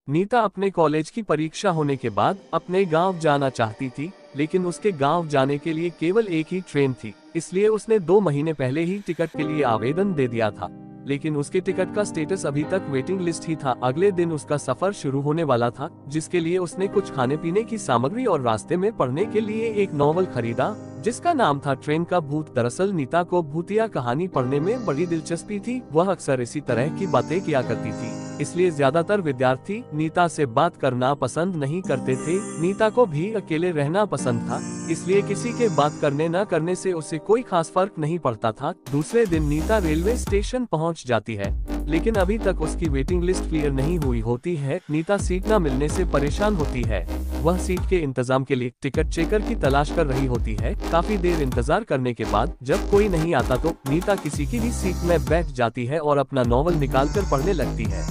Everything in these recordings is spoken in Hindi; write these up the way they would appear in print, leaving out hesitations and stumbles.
नीता अपने कॉलेज की परीक्षा होने के बाद अपने गांव जाना चाहती थी, लेकिन उसके गांव जाने के लिए केवल एक ही ट्रेन थी। इसलिए उसने 2 महीने पहले ही टिकट के लिए आवेदन दे दिया था, लेकिन उसके टिकट का स्टेटस अभी तक वेटिंग लिस्ट ही था। अगले दिन उसका सफर शुरू होने वाला था, जिसके लिए उसने कुछ खाने पीने की सामग्री और रास्ते में पढ़ने के लिए एक नॉवल खरीदा, जिसका नाम था ट्रेन का भूत। दरअसल नीता को भूतिया कहानी पढ़ने में बड़ी दिलचस्पी थी। वह अक्सर इसी तरह की बातें किया करती थी, इसलिए ज्यादातर विद्यार्थी नीता से बात करना पसंद नहीं करते थे। नीता को भी अकेले रहना पसंद था, इसलिए किसी के बात करने न करने से उसे कोई खास फर्क नहीं पड़ता था। दूसरे दिन नीता रेलवे स्टेशन पहुंच जाती है, लेकिन अभी तक उसकी वेटिंग लिस्ट क्लियर नहीं हुई होती है। नीता सीट न मिलने से परेशान होती है। वह सीट के इंतजाम के लिए टिकट चेकर की तलाश कर रही होती है। काफी देर इंतजार करने के बाद जब कोई नहीं आता तो नीता किसी की भी सीट में बैठ जाती है और अपना नॉवल निकालकर पढ़ने लगती है।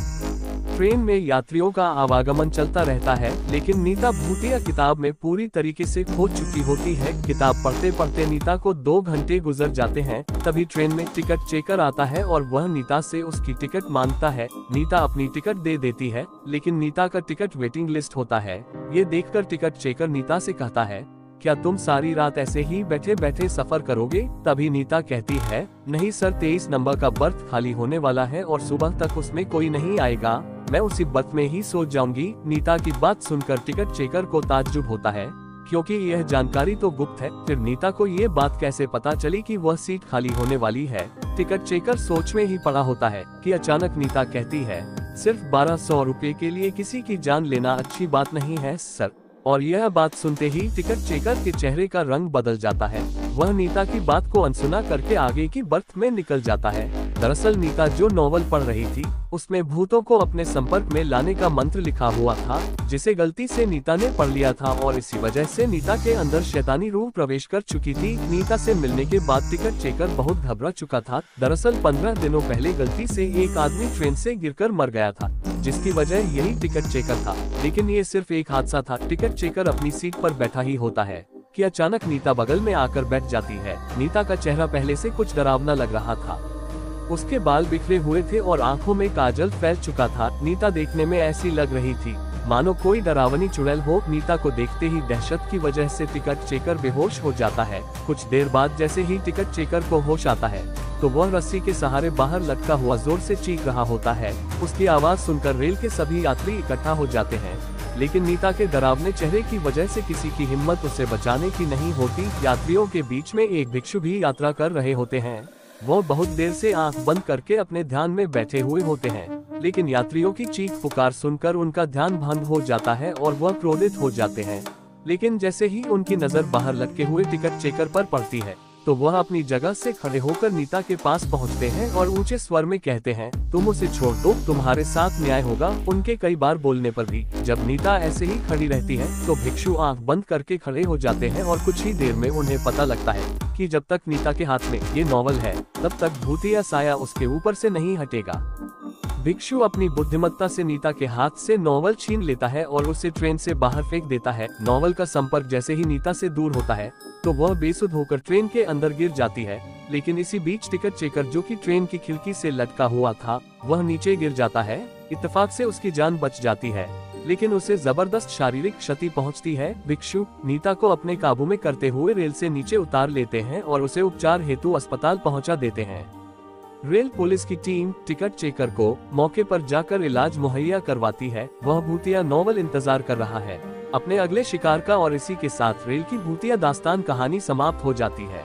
ट्रेन में यात्रियों का आवागमन चलता रहता है, लेकिन नीता भूतिया किताब में पूरी तरीके से खो चुकी होती है। किताब पढ़ते पढ़ते नीता को 2 घंटे गुजर जाते हैं। तभी ट्रेन में टिकट चेकर आता है और वह नीता से उसकी टिकट मांगता है। नीता अपनी टिकट दे देती है, लेकिन नीता का टिकट वेटिंग लिस्ट होता है। ये देखकर टिकट चेकर नीता से कहता है, क्या तुम सारी रात ऐसे ही बैठे बैठे सफर करोगे? तभी नीता कहती है, नहीं सर, 23 नंबर का बर्थ खाली होने वाला है और सुबह तक उसमें कोई नहीं आएगा। मैं उसी बर्थ में ही सो जाऊंगी। नीता की बात सुनकर टिकट चेकर को ताज्जुब होता है, क्योंकि यह जानकारी तो गुप्त है। फिर नीता को ये बात कैसे पता चली कि वह सीट खाली होने वाली है? टिकट चेकर सोच में ही पड़ा होता है कि अचानक नीता कहती है, सिर्फ 1200 रुपए के लिए किसी की जान लेना अच्छी बात नहीं है सर। और यह बात सुनते ही टिकट चेकर के चेहरे का रंग बदल जाता है। वह नीता की बात को अनसुना करके आगे की बर्थ में निकल जाता है। दरअसल नीता जो नॉवल पढ़ रही थी, उसमें भूतों को अपने संपर्क में लाने का मंत्र लिखा हुआ था, जिसे गलती से नीता ने पढ़ लिया था और इसी वजह से नीता के अंदर शैतानी रूह प्रवेश कर चुकी थी। नीता से मिलने के बाद टिकट चेकर बहुत घबरा चुका था। दरअसल 15 दिनों पहले गलती से एक आदमी ट्रेन से गिरकर मर गया था, जिसकी वजह यही टिकट चेकर था। लेकिन ये सिर्फ एक हादसा था। टिकट चेकर अपनी सीट पर बैठा ही होता है कि अचानक नीता बगल में आकर बैठ जाती है। नीता का चेहरा पहले से कुछ डरावना लग रहा था। उसके बाल बिखरे हुए थे और आंखों में काजल फैल चुका था। नीता देखने में ऐसी लग रही थी मानो कोई डरावनी चुड़ैल हो। नीता को देखते ही दहशत की वजह से टिकट चेकर बेहोश हो जाता है। कुछ देर बाद जैसे ही टिकट चेकर को होश आता है, तो वह रस्सी के सहारे बाहर लटका हुआ जोर से चीख रहा होता है। उसकी आवाज सुनकर रेल के सभी यात्री इकट्ठा हो जाते हैं, लेकिन नीता के डरावने चेहरे की वजह से किसी की हिम्मत उसे बचाने की नहीं होती। यात्रियों के बीच में एक भिक्षु भी यात्रा कर रहे होते हैं। वो बहुत देर से आंख बंद करके अपने ध्यान में बैठे हुए होते हैं, लेकिन यात्रियों की चीख पुकार सुनकर उनका ध्यान भंग हो जाता है और वह क्रोधित हो जाते हैं। लेकिन जैसे ही उनकी नजर बाहर लटके हुए टिकट चेकर पर पड़ती है, तो वह अपनी जगह से खड़े होकर नीता के पास पहुंचते हैं और ऊंचे स्वर में कहते हैं, तुम उसे छोड़ दो, तुम्हारे साथ न्याय होगा। उनके कई बार बोलने पर भी जब नीता ऐसे ही खड़ी रहती है, तो भिक्षु आंख बंद करके खड़े हो जाते हैं और कुछ ही देर में उन्हें पता लगता है कि जब तक नीता के हाथ में ये नॉवल है, तब तक भूतिया साया उसके ऊपर से नहीं हटेगा। भिक्षु अपनी बुद्धिमत्ता से नीता के हाथ से नॉवल छीन लेता है और उसे ट्रेन से बाहर फेंक देता है। नॉवल का संपर्क जैसे ही नीता से दूर होता है, तो वह बेसुध होकर ट्रेन के अंदर गिर जाती है। लेकिन इसी बीच टिकट चेकर, जो कि ट्रेन की खिड़की से लटका हुआ था, वह नीचे गिर जाता है। इत्तेफाक से उसकी जान बच जाती है, लेकिन उसे जबरदस्त शारीरिक क्षति पहुंचती है। भिक्षु नीता को अपने काबू में करते हुए रेल से नीचे उतार लेते हैं और उसे उपचार हेतु अस्पताल पहुंचा देते हैं। रेल पुलिस की टीम टिकट चेकर को मौके पर जाकर इलाज मुहैया करवाती है। वह भूतिया नॉवल इंतजार कर रहा है अपने अगले शिकार का, और इसी के साथ रेल की भूतिया दास्तान कहानी समाप्त हो जाती है।